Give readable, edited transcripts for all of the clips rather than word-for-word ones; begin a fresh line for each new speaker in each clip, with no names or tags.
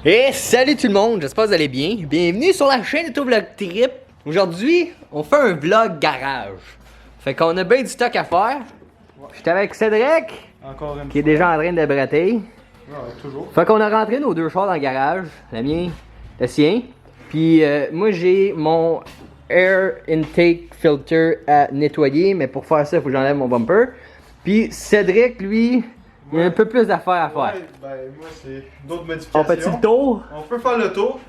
Et salut tout le monde, j'espère que vous allez bien. Bienvenue sur la chaîne YouTube Vlog Trip. Aujourd'hui, on fait un vlog garage. Fait qu'on a bien du stock à faire. Ouais. J'étais avec Cédric, qui est déjà en train de bratter.
Ouais, toujours.
Fait qu'on a rentré nos deux chars dans le garage, le mien, le sien. Puis moi j'ai mon air intake filter à nettoyer, mais pour faire ça, il faut que j'enlève mon bumper. Puis Cédric, lui, il y a un peu plus d'affaires à faire.
Ouais, ben moi c'est d'autres modifications.
On fait-tu le tour?
On peut faire le tour.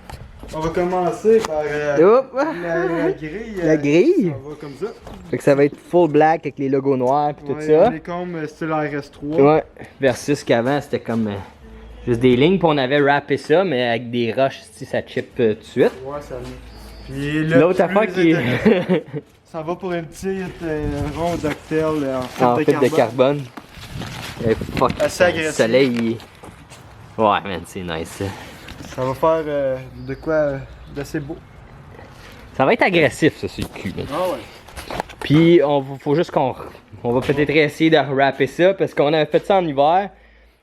On va commencer par la grille.
La grille?
On va comme ça.
Fait que ça va être full black avec les logos noirs et tout ça.
On est comme style RS3.
Ouais, versus qu'avant c'était comme juste des lignes, puis on avait wrappé ça, mais avec des roches, si ça chip tout de suite.
Ouais, ça va. Puis
l'autre affaire qui est.
Ça va pour une petite rond d'octel
en fait de carbone. Fuck, le soleil il... Ouais man, c'est nice ça.
Ça va faire de quoi d'assez beau.
Ça va être agressif ça sur le cul. Man.
Ah ouais.
Puis faut juste qu'on va peut-être essayer de wrapper ça parce qu'on avait fait ça en hiver.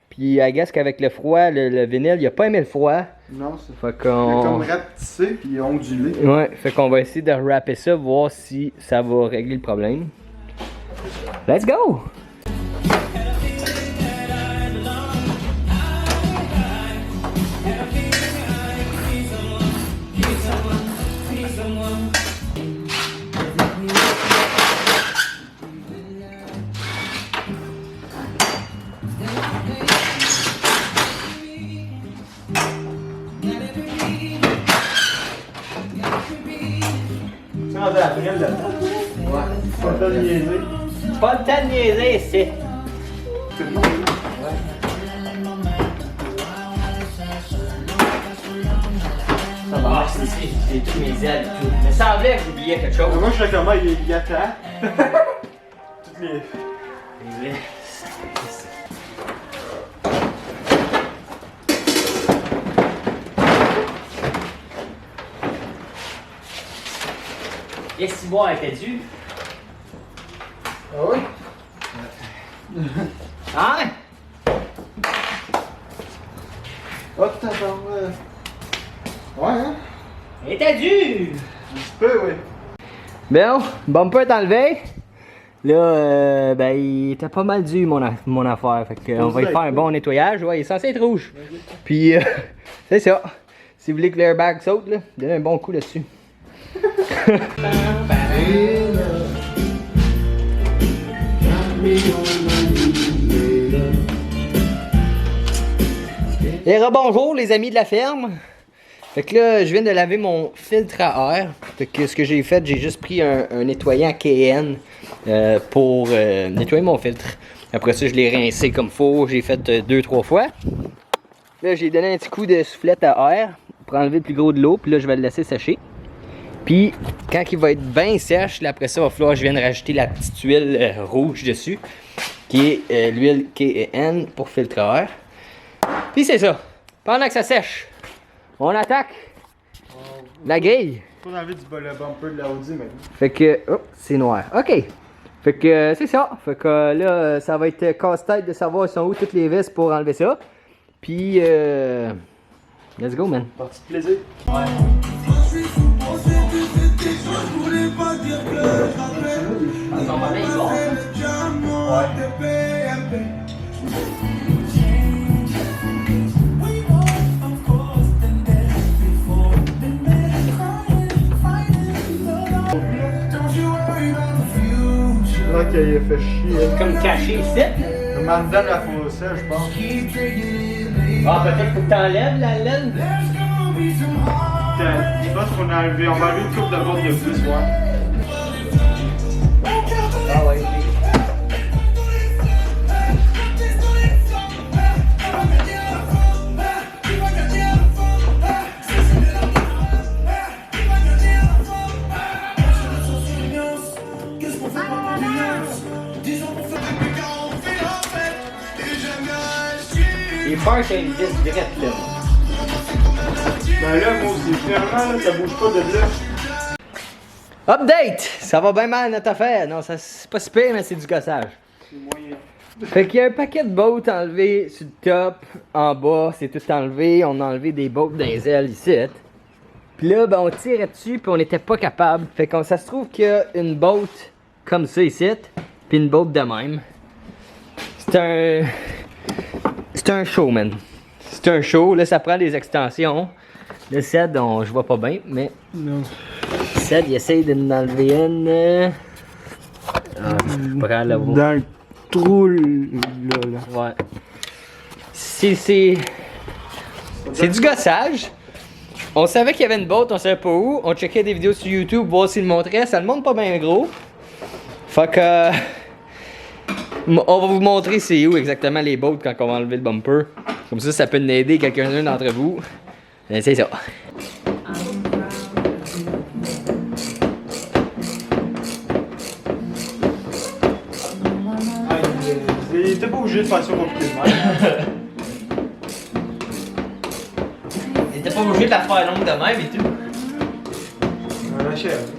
Puis I guess qu'avec le froid, le vinyle il a pas aimé le froid.
Non, c'est
fait qu'on...
comme rapetissé puis ondulé.
Ouais, fait qu'on va essayer de wrapper ça, voir si ça va régler le problème. Let's go!
Pas le temps de niaiser.
Pas le temps de niaiser ici. Ça va marcher ici, j'ai tous mes ailes et tout. Mais ça semblait que j'oubliais quelque chose.
Moi je sais comment il attend. Toutes les...
Et si boire était dû.
Ah oui?
Hein?
Oh putain, ouais hein?
Il était dû!
Un petit peu, oui.
Bon, bumper est enlevé. Là, ben, il était pas mal dû mon affaire. Fait qu'on va y faire un bon nettoyage. Ouais, il est censé être rouge. Puis, c'est ça. Si vous voulez que l'airbag saute, là, donnez un bon coup là-dessus. Et rebonjour les amis de la ferme. Fait que là je viens de laver mon filtre à air. Fait que ce que j'ai fait, j'ai juste pris un nettoyant KN pour nettoyer mon filtre. Après ça je l'ai rincé comme faut, j'ai fait 2-3 fois. Là j'ai donné un petit coup de soufflette à air pour enlever le plus gros de l'eau, puis là je vais le laisser sécher. Puis quand il va être bien sèche, là, après ça il va falloir que je vienne rajouter la petite huile rouge dessus, qui est l'huile KN pour filtre à air. Puis c'est ça. Pendant que ça sèche, on attaque la grille.
Faut enlever le bumper de la Audi maintenant.
Fait que, oh, c'est noir. Ok. Fait que c'est ça. Fait que là, ça va être casse-tête de savoir sont où toutes les vis pour enlever ça. Puis, let's go, man.
Parti de plaisir. Ouais. Là qu'il a fait chier.
Comme caché ici.
Comme en dedans de la fossée, je pense.
Ah, peut-être faut que t'enlèves la laine.
Je pense qu'on a enlevé, on va enlever une coupe de bord de plus, ouais.
Ah ouais. Les peurs c'est une vis direct là.
Ben là, moi aussi, finalement, là, ça bouge pas de là.
Update! Ça va bien mal notre affaire. Non, ça c'est pas si pire, mais c'est du gossage.
C'est moyen.
Fait qu'il y a un paquet de bottes enlevées sur le top, en bas, c'est tout enlevé. On a enlevé des bottes dans les ailes ici. Puis là, ben, on tirait dessus, puis on n'était pas capable. Fait que ça se trouve qu'il y a une botte comme ça ici, puis une botte de même. C'est un show, man. C'est un show. Là, ça prend des extensions. Le Ced, je vois pas bien, mais...
Non.
Ced, il essaye de nous enlever une. Je prends la botte.
Dans le trou, là.
Ouais. C'est du gossage. On savait qu'il y avait une botte, on savait pas où. On checkait des vidéos sur YouTube, voir s'il le montrait. Ça le montre pas bien gros. Fait que... on va vous montrer c'est où exactement les bottes quand on va enlever le bumper. Comme ça peut aider quelqu'un d'entre vous. C'est ça.
Il était pas obligé de faire ça compliqué.
Il était pas obligé de la faire longue de même et tout.
La chèvre.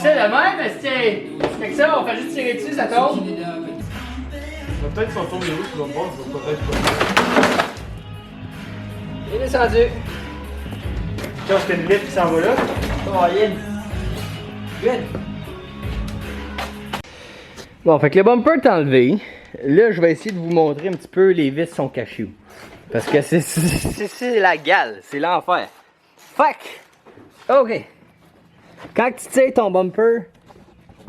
C'est de même, mais c'est... Fait que ça, on fait juste tirer dessus, ça tombe.
Peut-être si on tourne les roues sur l'autre bord, ça va peut-être pas.
Il est descendu.
Tiens, c'était une lettre qui s'en va là.
Oh, Good. Bon, fait que le bumper est enlevé. Là, je vais essayer de vous montrer un petit peu les vis sont cachées où. Parce que c'est la gale, c'est l'enfer. Fait que, ok. Quand tu tires ton bumper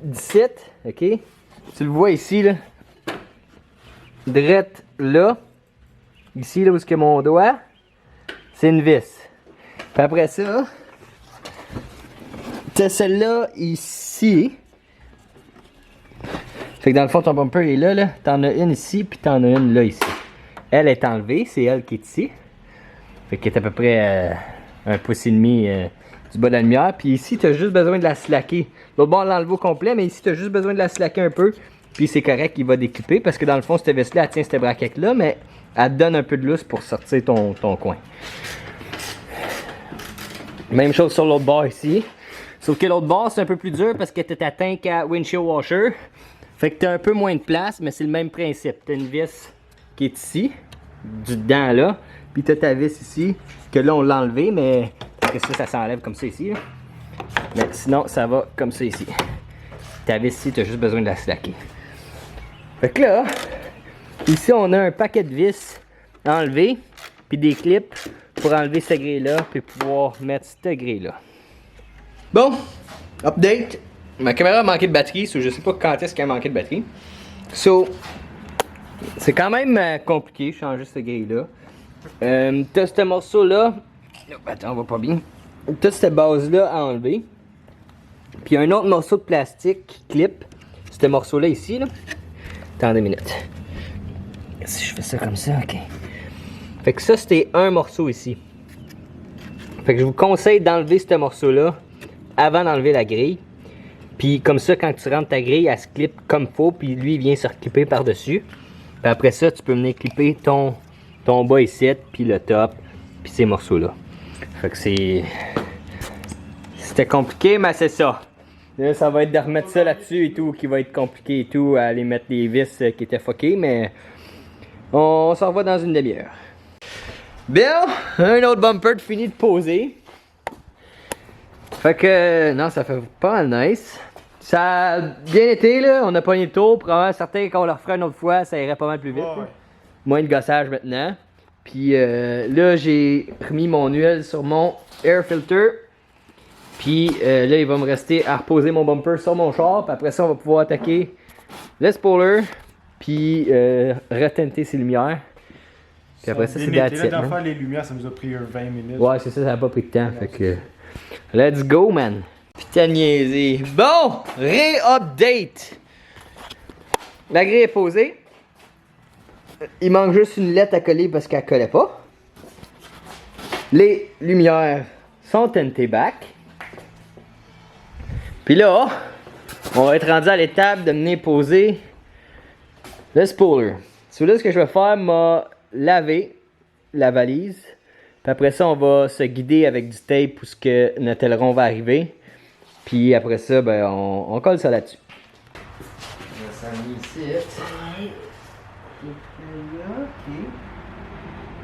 d'ici, ok, tu le vois ici, là. Drette là. Ici, là où est mon doigt, c'est une vis. Puis après ça, t'as celle-là ici. Fait que dans le fond, ton bumper est là, là. T'en as une ici, puis t'en as une là, ici. Elle est enlevée, c'est elle qui est ici. Fait qu'elle est à peu près un pouce et demi du bas de la lumière. Puis ici, t'as juste besoin de la slacker. L'autre bord, on l'a enlevé au complet, mais ici, t'as juste besoin de la slacker un peu. Puis c'est correct, il va déclipper. Parce que dans le fond, cette vis-là, elle tient cette braquette-là, mais elle te donne un peu de lousse pour sortir ton coin. Même chose sur l'autre bord ici. Sauf que l'autre bord, c'est un peu plus dur parce que tu t'atteins qu'à windshield washer. Fait que tu as un peu moins de place, mais c'est le même principe. Tu as une vis qui est ici, du dedans là. Puis tu as ta vis ici, que là on l'a enlevé, mais parce que ça s'enlève comme ça ici. Là. Mais sinon, ça va comme ça ici. Ta vis ici, tu as juste besoin de la slacker. Fait que là, ici on a un paquet de vis enlevés, puis des clips pour enlever ce grille-là, puis pouvoir mettre ce grille-là. Bon, update. Ma caméra a manqué de batterie, so je sais pas quand est-ce qu'elle a manqué de batterie. So, c'est quand même compliqué de changer ce grille-là. T'as ce morceau-là. Attends, on va pas bien. T'as cette base-là à enlever. Puis un autre morceau de plastique qui clip. Ce morceau-là ici, là. Attends 2 minutes. Si je fais ça comme ça, ok. Fait que ça, c'était un morceau ici. Fait que je vous conseille d'enlever ce morceau-là avant d'enlever la grille. Puis comme ça, quand tu rentres ta grille, elle se clip comme faut. Puis lui, il vient se reclipper par-dessus. Puis après ça, tu peux venir clipper ton bas ici, puis le top, puis ces morceaux-là. Fait que c'était compliqué, mais c'est ça. Là, ça va être de remettre ça là-dessus et tout, qui va être compliqué et tout, à aller mettre les vis qui étaient fuckées, mais on s'en revoit dans une demi-heure. Bien, un autre bumper fini de poser. Fait que, non, ça fait pas mal nice. Ça a bien été, là. On a pogné le tour. Probablement, certain qu'on le referait une autre fois, ça irait pas mal plus vite. Ouais. Moins de gossage maintenant. Puis là, j'ai remis mon huile sur mon air filter. Puis là, il va me rester à reposer mon bumper sur mon char. Puis après ça, on va pouvoir attaquer le spoiler. Puis retenter ses lumières. Puis après ça, c'est that's it,
d'en faire les lumières, ça nous a pris 20 minutes.
Ouais, c'est ça, ça n'a pas pris de temps. Fait que. Let's go, man. Putain de niaiser. Bon, ré-update. La grille est posée. Il manque juste une lettre à coller parce qu'elle collait pas. Les lumières sont tentées back. Puis là, on va être rendu à l'étape de venir poser le spoiler. Là, ce que je vais faire, m'a laver la valise. Puis après ça, on va se guider avec du tape où ce que notre aileron va arriver. Puis après ça, ben, on colle ça là-dessus. On va s'amener ici. Ok.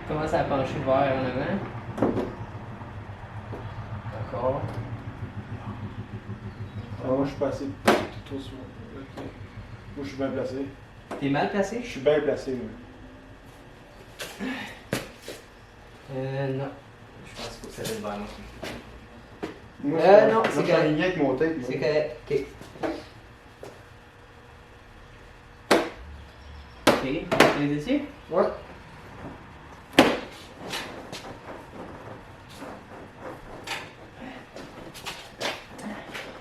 Commence à pencher le verre en avant. D'accord.
Moi, je suis pas assez trop souvent. Okay. Moi, je suis bien placé.
T'es mal placé?
Je suis bien placé, moi.
Non. Je pense que ça va être vers moi.
Moi,
non,
c'est correct. Aligné avec mon tape.
C'est correct. Ok. Ok, tu les ici?
Ouais.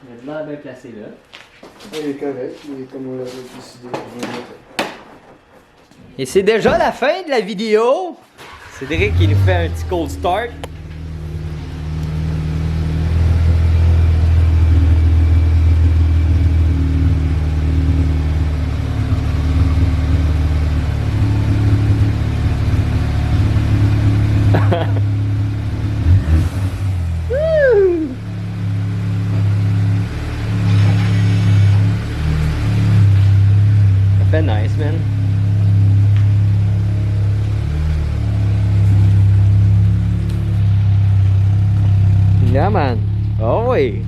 Il a de l'air bien placé là.
Il est correct, il est comme on l'avait décidé.
Et c'est déjà la fin de la vidéo. Cédric, il nous fait un petit cold start. Ça fait nice, man. Yeah, man. Oh oui.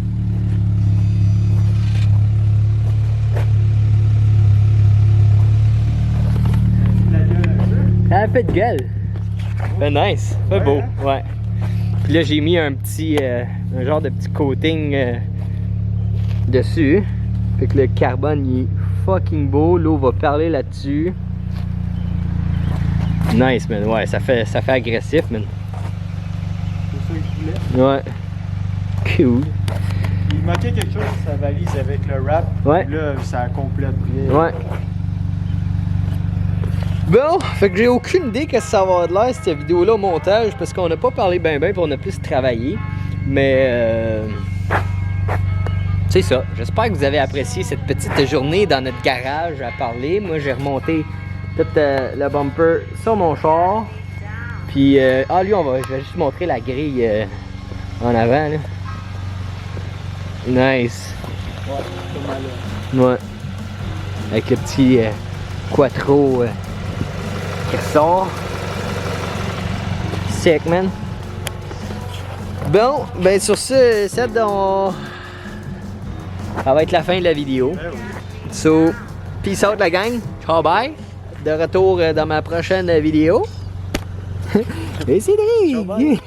Ça a fait de gueule. Fait nice. Fait beau.
Hein?
Ouais. Puis là, j'ai mis un petit, un genre de petit coating dessus. Fait que le carbone, il est fucking beau. L'eau va parler là-dessus. Nice, man. Ouais, ça fait agressif, man.
C'est ça que je voulais.
Ouais. Cool.
Il manquait quelque chose sur sa valise avec le wrap.
Ouais.
Là, ça complète bien.
Ouais. Bon, fait que j'ai aucune idée que ça va avoir de l'air cette vidéo-là au montage parce qu'on n'a pas parlé ben puis on a plus travaillé. Mais c'est ça. J'espère que vous avez apprécié cette petite journée dans notre garage à parler. Moi, j'ai remonté tout le bumper sur mon char. Puis, lui, je vais juste montrer la grille en avant. Là. Nice.
Ouais, c'est mal.
Ouais. Avec le petit quattro qui ressort. Sick, man. Bon, ben sur ce, ça va être la fin de la vidéo.
Ben oui.
So, peace out la gang. Ciao, bye. De retour dans ma prochaine vidéo. Et c'est
Ciao, bye.